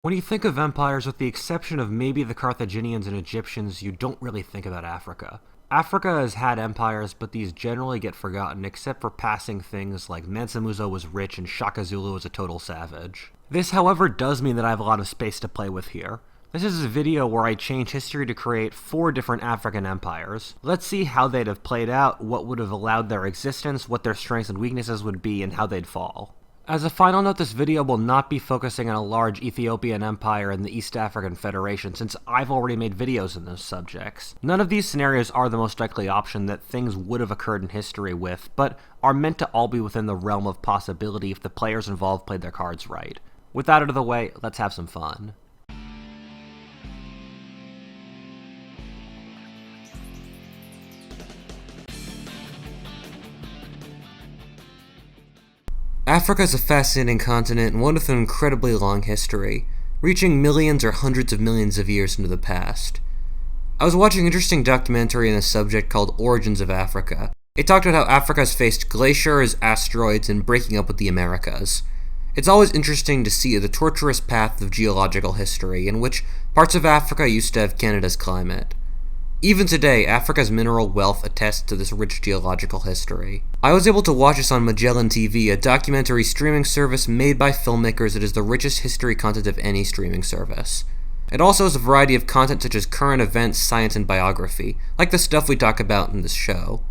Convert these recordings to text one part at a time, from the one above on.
When you think of empires, with the exception of maybe the Carthaginians and Egyptians, you don't really think about Africa. Africa has had empires, but these generally get forgotten except for passing things like Mansa Musa was rich and Shaka Zulu was a total savage. This, however, does mean that I have a lot of space to play with here. This is a video where I change history to create 4 different African empires. Let's see how they'd have played out, what would have allowed their existence, what their strengths and weaknesses would be, and how they'd fall. As a final note, this video will not be focusing on a large Ethiopian empire and the East African Federation, since I've already made videos on those subjects. None of these scenarios are the most likely option that things would have occurred in history with, but are meant to all be within the realm of possibility if the players involved played their cards right. With that out of the way, let's have some fun. Africa is a fascinating continent and one with an incredibly long history, reaching millions or hundreds of millions of years into the past. I was watching an interesting documentary on this subject called Origins of Africa. It talked about how Africa has faced glaciers, asteroids, and breaking up with the Americas. It's always interesting to see the tortuous path of geological history, in which parts of Africa used to have Canada's climate. Even today, Africa's mineral wealth attests to this rich geological history. I was able to watch this on Magellan TV, a documentary streaming service made by filmmakers that is the richest history content of any streaming service. It also has a variety of content such as current events, science, and biography, like the stuff we talk about in this show.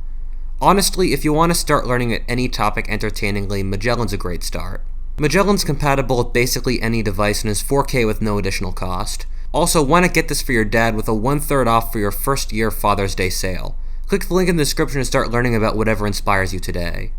Honestly, if you want to start learning at any topic entertainingly, Magellan's a great start. Magellan's compatible with basically any device and is 4K with no additional cost. Also, why not get this for your dad with a 1/3 off for your first year Father's Day sale? Click the link in the description to start learning about whatever inspires you today.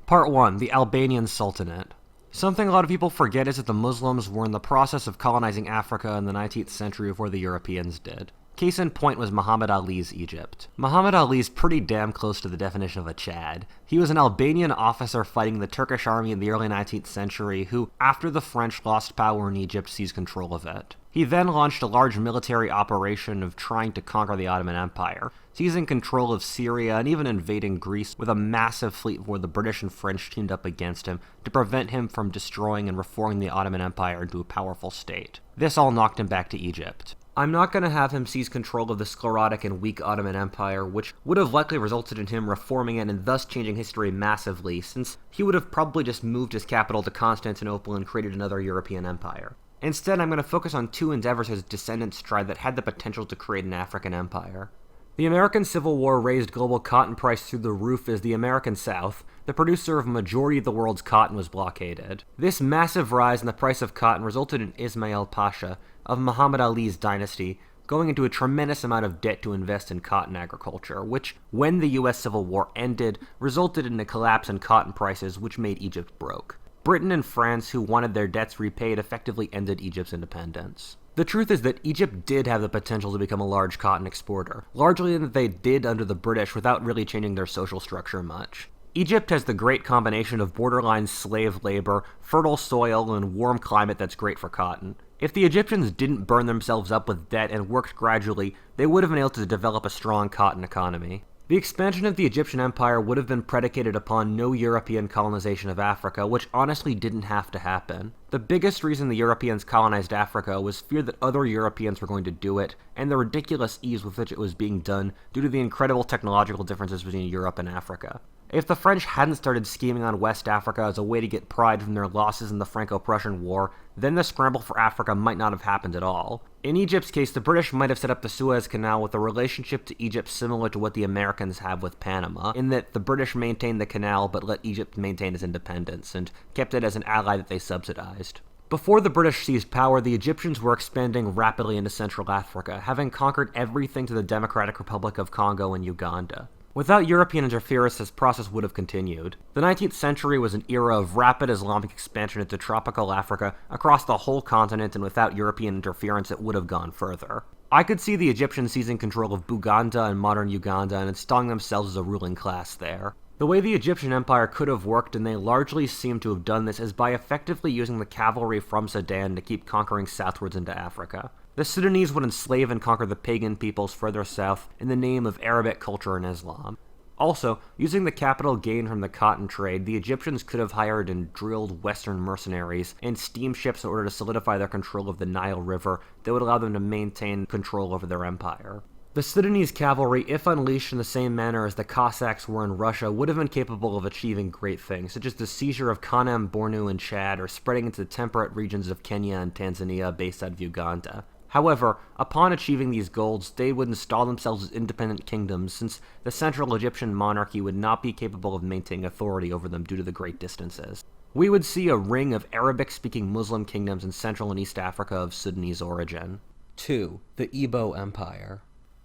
Part 1. The Albanian Sultanate. Something a lot of people forget is that the Muslims were in the process of colonizing Africa in the 19th century before the Europeans did. Case in point was Muhammad Ali's Egypt. Muhammad Ali's pretty damn close to the definition of a Chad. He was an Albanian officer fighting the Turkish army in the early 19th century who, after the French lost power in Egypt, seized control of it. He then launched a large military operation of trying to conquer the Ottoman Empire, seizing control of Syria and even invading Greece with a massive fleet where the British and French teamed up against him to prevent him from destroying and reforming the Ottoman Empire into a powerful state. This all knocked him back to Egypt. I'm not going to have him seize control of the sclerotic and weak Ottoman Empire, which would have likely resulted in him reforming it and thus changing history massively, since he would have probably just moved his capital to Constantinople and created another European empire. Instead, I'm going to focus on 2 endeavors his descendants tried that had the potential to create an African empire. The American Civil War raised global cotton price through the roof as the American South, the producer of a majority of the world's cotton, was blockaded. This massive rise in the price of cotton resulted in Ismail Pasha, of Muhammad Ali's dynasty, going into a tremendous amount of debt to invest in cotton agriculture, which, when the US Civil War ended, resulted in a collapse in cotton prices which made Egypt broke. Britain and France, who wanted their debts repaid, effectively ended Egypt's independence. The truth is that Egypt did have the potential to become a large cotton exporter, largely in that they did under the British without really changing their social structure much. Egypt has the great combination of borderline slave labor, fertile soil, and warm climate that's great for cotton. If the Egyptians didn't burn themselves up with debt and worked gradually, they would have been able to develop a strong cotton economy. The expansion of the Egyptian Empire would have been predicated upon no European colonization of Africa, which honestly didn't have to happen. The biggest reason the Europeans colonized Africa was fear that other Europeans were going to do it, and the ridiculous ease with which it was being done due to the incredible technological differences between Europe and Africa. If the French hadn't started scheming on West Africa as a way to get pride from their losses in the Franco-Prussian War, then the scramble for Africa might not have happened at all. In Egypt's case, the British might have set up the Suez Canal with a relationship to Egypt similar to what the Americans have with Panama, in that the British maintained the canal but let Egypt maintain its independence, and kept it as an ally that they subsidized. Before the British seized power, the Egyptians were expanding rapidly into Central Africa, having conquered everything to the Democratic Republic of Congo and Uganda. Without European interference, this process would have continued. The 19th century was an era of rapid Islamic expansion into tropical Africa across the whole continent, and without European interference, it would have gone further. I could see the Egyptians seizing control of Buganda and modern Uganda and installing themselves as a ruling class there. The way the Egyptian Empire could have worked, and they largely seem to have done this, is by effectively using the cavalry from Sudan to keep conquering southwards into Africa. The Sudanese would enslave and conquer the pagan peoples further south in the name of Arabic culture and Islam. Also, using the capital gained from the cotton trade, the Egyptians could have hired and drilled Western mercenaries and steamships in order to solidify their control of the Nile River that would allow them to maintain control over their empire. The Sudanese cavalry, if unleashed in the same manner as the Cossacks were in Russia, would have been capable of achieving great things, such as the seizure of Kanem, Bornu, and Chad, or spreading into the temperate regions of Kenya and Tanzania based out of Uganda. However, upon achieving these goals, they would install themselves as independent kingdoms, since the central Egyptian monarchy would not be capable of maintaining authority over them due to the great distances. We would see a ring of Arabic-speaking Muslim kingdoms in Central and East Africa of Sudanese origin. 2. The Igbo Empire.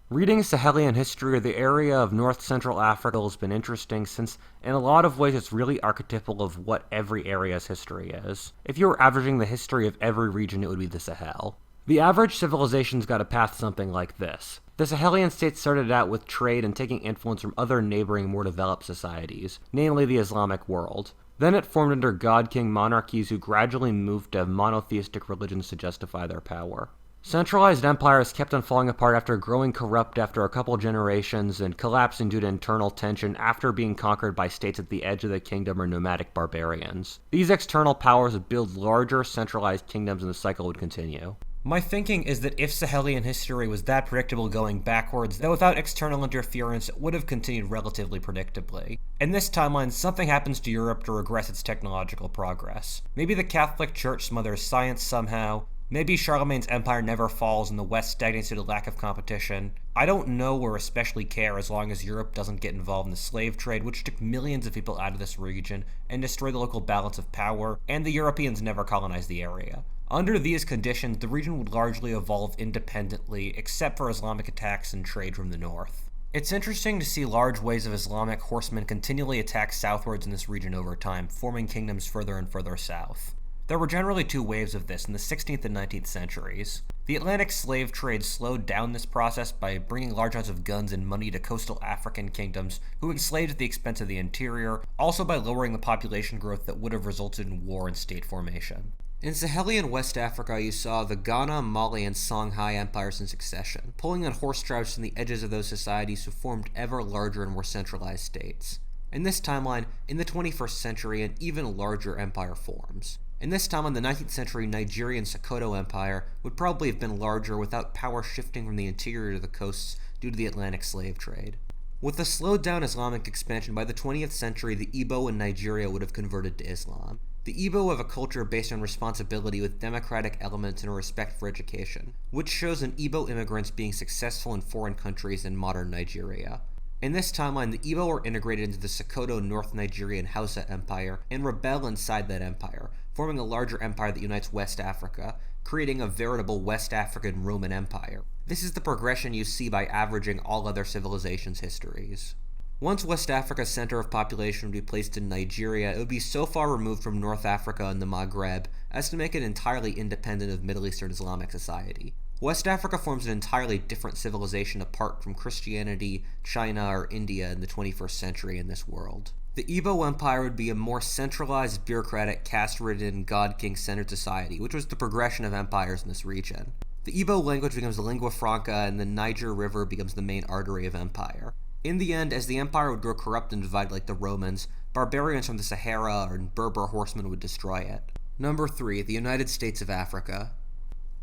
Reading Sahelian history or the area of north-central Africa has been interesting since, in a lot of ways, it's really archetypal of what every area's history is. If you were averaging the history of every region, it would be the Sahel. The average civilization's got a path something like this. The Sahelian states started out with trade and taking influence from other neighboring, more developed societies, namely the Islamic world. Then it formed under god-king monarchies who gradually moved to have monotheistic religions to justify their power. Centralized empires kept on falling apart after growing corrupt after a couple generations and collapsing due to internal tension after being conquered by states at the edge of the kingdom or nomadic barbarians. These external powers would build larger, centralized kingdoms and the cycle would continue. My thinking is that if Sahelian history was that predictable going backwards, that without external interference it would have continued relatively predictably. In this timeline, something happens to Europe to regress its technological progress. Maybe the Catholic Church smothers science somehow. Maybe Charlemagne's empire never falls and the West stagnates due to lack of competition. I don't know or especially care as long as Europe doesn't get involved in the slave trade, which took millions of people out of this region and destroyed the local balance of power, and the Europeans never colonized the area. Under these conditions, the region would largely evolve independently, except for Islamic attacks and trade from the north. It's interesting to see large waves of Islamic horsemen continually attack southwards in this region over time, forming kingdoms further and further south. There were generally two waves of this in the 16th and 19th centuries. The Atlantic slave trade slowed down this process by bringing large amounts of guns and money to coastal African kingdoms who enslaved at the expense of the interior, also by lowering the population growth that would have resulted in war and state formation. In Sahelian West Africa, you saw the Ghana, Mali, and Songhai empires in succession, pulling on horse tribes from the edges of those societies who formed ever larger and more centralized states. In this timeline, in the 21st century, an even larger empire forms. In this time, in the 19th century, Nigerian Sokoto Empire would probably have been larger without power shifting from the interior to the coasts due to the Atlantic slave trade. With the slowed down Islamic expansion, by the 20th century, the Igbo in Nigeria would have converted to Islam. The Igbo have a culture based on responsibility with democratic elements and a respect for education, which shows in Igbo immigrants being successful in foreign countries in modern Nigeria. In this timeline, the Igbo are integrated into the Sokoto North Nigerian Hausa Empire and rebel inside that empire, forming a larger empire that unites West Africa, creating a veritable West African Roman Empire. This is the progression you see by averaging all other civilizations' histories. Once West Africa's center of population would be placed in Nigeria, it would be so far removed from North Africa and the Maghreb as to make it entirely independent of Middle Eastern Islamic society. West Africa forms an entirely different civilization apart from Christianity, China, or India in the 21st century in this world. The Igbo Empire would be a more centralized, bureaucratic, caste-ridden, god-king-centered society, which was the progression of empires in this region. The Igbo language becomes the lingua franca, and the Niger River becomes the main artery of empire. In the end, as the empire would grow corrupt and divided like the Romans, barbarians from the Sahara and Berber horsemen would destroy it. Number 3. The United States of Africa.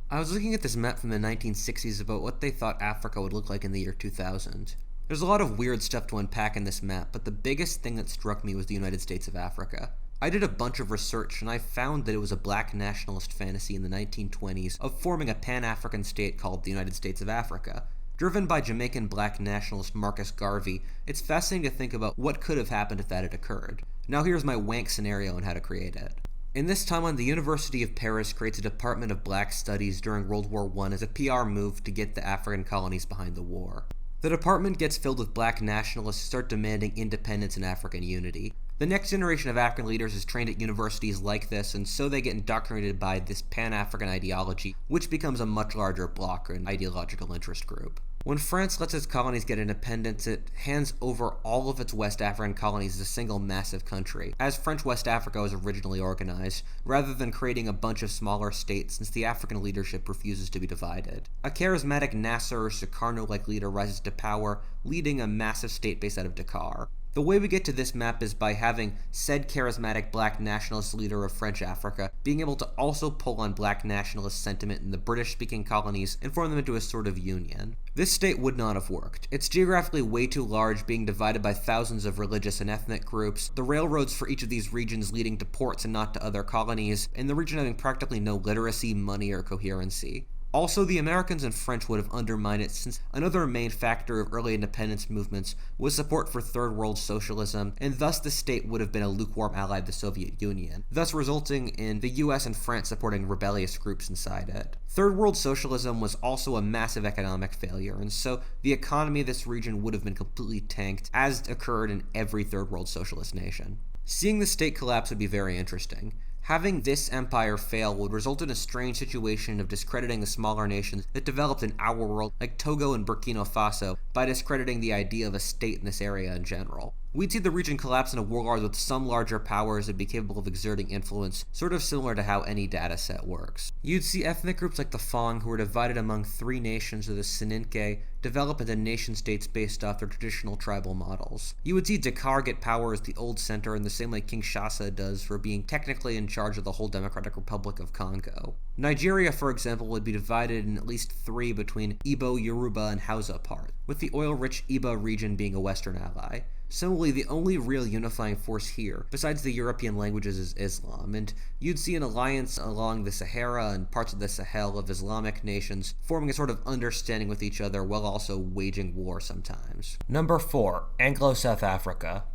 I was looking at this map from the 1960s about what they thought Africa would look like in the year 2000. There's a lot of weird stuff to unpack in this map, but the biggest thing that struck me was the United States of Africa. I did a bunch of research, and I found that it was a black nationalist fantasy in the 1920s of forming a Pan-African state called the United States of Africa. Driven by Jamaican black nationalist Marcus Garvey, it's fascinating to think about what could have happened if that had occurred. Now here's my wank scenario on how to create it. In this timeline, the University of Paris creates a Department of Black Studies during World War I as a PR move to get the African colonies behind the war. The department gets filled with black nationalists who start demanding independence and African unity. The next generation of African leaders is trained at universities like this, and so they get indoctrinated by this Pan-African ideology, which becomes a much larger bloc and ideological interest group. When France lets its colonies get independence, it hands over all of its West African colonies as a single massive country, as French West Africa was originally organized, rather than creating a bunch of smaller states since the African leadership refuses to be divided. A charismatic Nasser or Sukarno-like leader rises to power, leading a massive state based out of Dakar. The way we get to this map is by having said charismatic black nationalist leader of French Africa being able to also pull on black nationalist sentiment in the British-speaking colonies and form them into a sort of union. This state would not have worked. It's geographically way too large, being divided by thousands of religious and ethnic groups, the railroads for each of these regions leading to ports and not to other colonies, and the region having practically no literacy, money, or coherency. Also, the Americans and French would have undermined it, since another main factor of early independence movements was support for Third World socialism, and thus the state would have been a lukewarm ally of the Soviet Union, thus resulting in the US and France supporting rebellious groups inside it. Third World socialism was also a massive economic failure, and so the economy of this region would have been completely tanked, as occurred in every Third World socialist nation. Seeing the state collapse would be very interesting. Having this empire fail would result in a strange situation of discrediting the smaller nations that developed in our world, like Togo and Burkina Faso, by discrediting the idea of a state in this area in general. We'd see the region collapse in a warlord with some larger powers that would be capable of exerting influence, sort of similar to how any dataset works. You'd see ethnic groups like the Fang, who were divided among three nations of the Soninke, develop into nation-states based off their traditional tribal models. You would see Dakar get power as the old center in the same way Kinshasa does for being technically in charge of the whole Democratic Republic of Congo. Nigeria, for example, would be divided in at least three between Igbo, Yoruba, and Hausa parts, with the oil-rich Igbo region being a Western ally. Similarly, the only real unifying force here, besides the European languages, is Islam, and you'd see an alliance along the Sahara and parts of the Sahel of Islamic nations forming a sort of understanding with each other while also waging war sometimes. Number 4. Anglo-South Africa.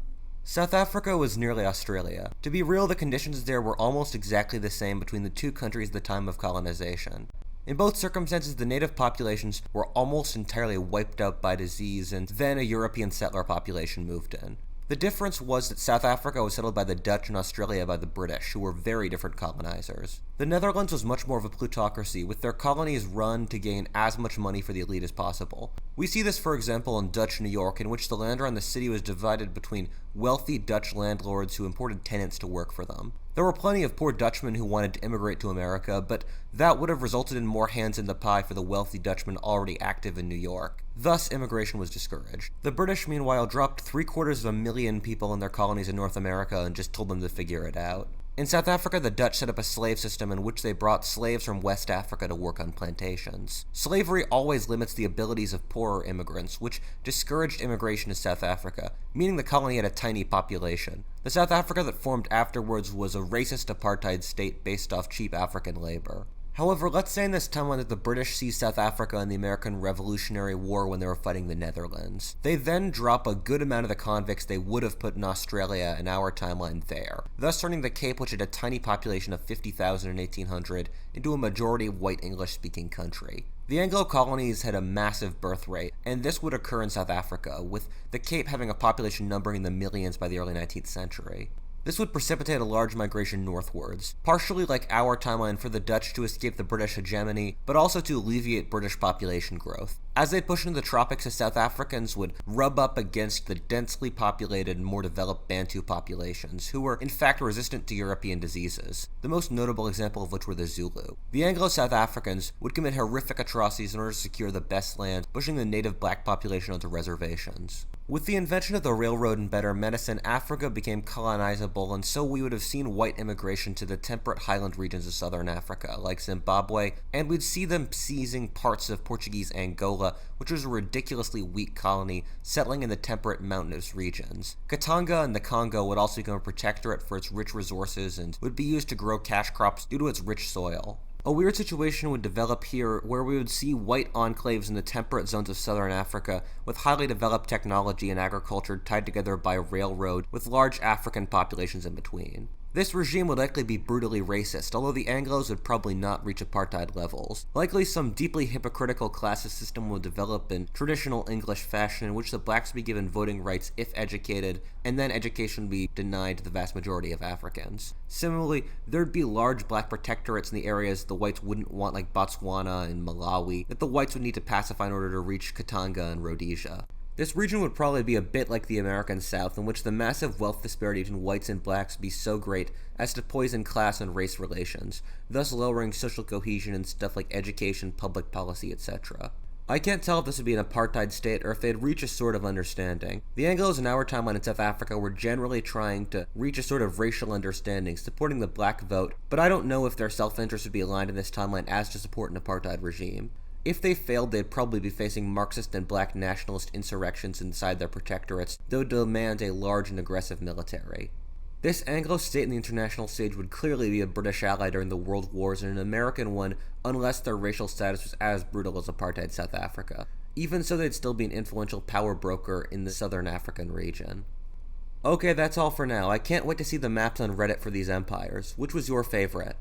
South Africa was nearly Australia. To be real, the conditions there were almost exactly the same between the two countries at the time of colonization. In both circumstances, the native populations were almost entirely wiped out by disease, and then a European settler population moved in. The difference was that South Africa was settled by the Dutch and Australia by the British, who were very different colonizers. The Netherlands was much more of a plutocracy, with their colonies run to gain as much money for the elite as possible. We see this, for example, in Dutch New York, in which the land around the city was divided between wealthy Dutch landlords who imported tenants to work for them. There were plenty of poor Dutchmen who wanted to immigrate to America, but that would have resulted in more hands in the pie for the wealthy Dutchmen already active in New York. Thus, immigration was discouraged. The British, meanwhile, dropped 750,000 people in their colonies in North America and just told them to figure it out. In South Africa, the Dutch set up a slave system in which they brought slaves from West Africa to work on plantations. Slavery always limits the abilities of poorer immigrants, which discouraged immigration to South Africa, meaning the colony had a tiny population. The South Africa that formed afterwards was a racist apartheid state based off cheap African labor. However, let's say in this timeline that the British see South Africa in the American Revolutionary War when they were fighting the Netherlands. They then drop a good amount of the convicts they would have put in Australia in our timeline there, thus turning the Cape, which had a tiny population of 50,000 in 1800, into a majority white English-speaking country. The Anglo colonies had a massive birth rate, and this would occur in South Africa, with the Cape having a population numbering the millions by the early 19th century. This would precipitate a large migration northwards, partially like our timeline for the Dutch to escape the British hegemony, but also to alleviate British population growth. As they pushed into the tropics, the South Africans would rub up against the densely populated and more developed Bantu populations, who were in fact resistant to European diseases, the most notable example of which were the Zulu. The Anglo-South Africans would commit horrific atrocities in order to secure the best land, pushing the native black population onto reservations. With the invention of the railroad and better medicine, Africa became colonizable, and so we would have seen white immigration to the temperate highland regions of southern Africa, like Zimbabwe, and we'd see them seizing parts of Portuguese Angola, which was a ridiculously weak colony, settling in the temperate mountainous regions. Katanga and the Congo would also become a protectorate for its rich resources and would be used to grow cash crops due to its rich soil. A weird situation would develop here where we would see white enclaves in the temperate zones of southern Africa with highly developed technology and agriculture tied together by railroad with large African populations in between. This regime would likely be brutally racist, although the Anglos would probably not reach apartheid levels. Likely some deeply hypocritical classist system would develop in traditional English fashion in which the blacks would be given voting rights if educated, and then education would be denied to the vast majority of Africans. Similarly, there'd be large black protectorates in the areas the whites wouldn't want, like Botswana and Malawi, that the whites would need to pacify in order to reach Katanga and Rhodesia. This region would probably be a bit like the American South, in which the massive wealth disparity between whites and blacks would be so great as to poison class and race relations, thus lowering social cohesion in stuff like education, public policy, etc. I can't tell if this would be an apartheid state or if they'd reach a sort of understanding. The Anglos in our timeline in South Africa were generally trying to reach a sort of racial understanding, supporting the black vote, but I don't know if their self-interest would be aligned in this timeline as to support an apartheid regime. If they failed, they'd probably be facing Marxist and black nationalist insurrections inside their protectorates, though demand a large and aggressive military. This Anglo state in the international stage would clearly be a British ally during the World Wars and an American one unless their racial status was as brutal as apartheid South Africa. Even so, they'd still be an influential power broker in the southern African region. Okay, that's all for now. I can't wait to see the maps on Reddit for these empires. Which was your favorite?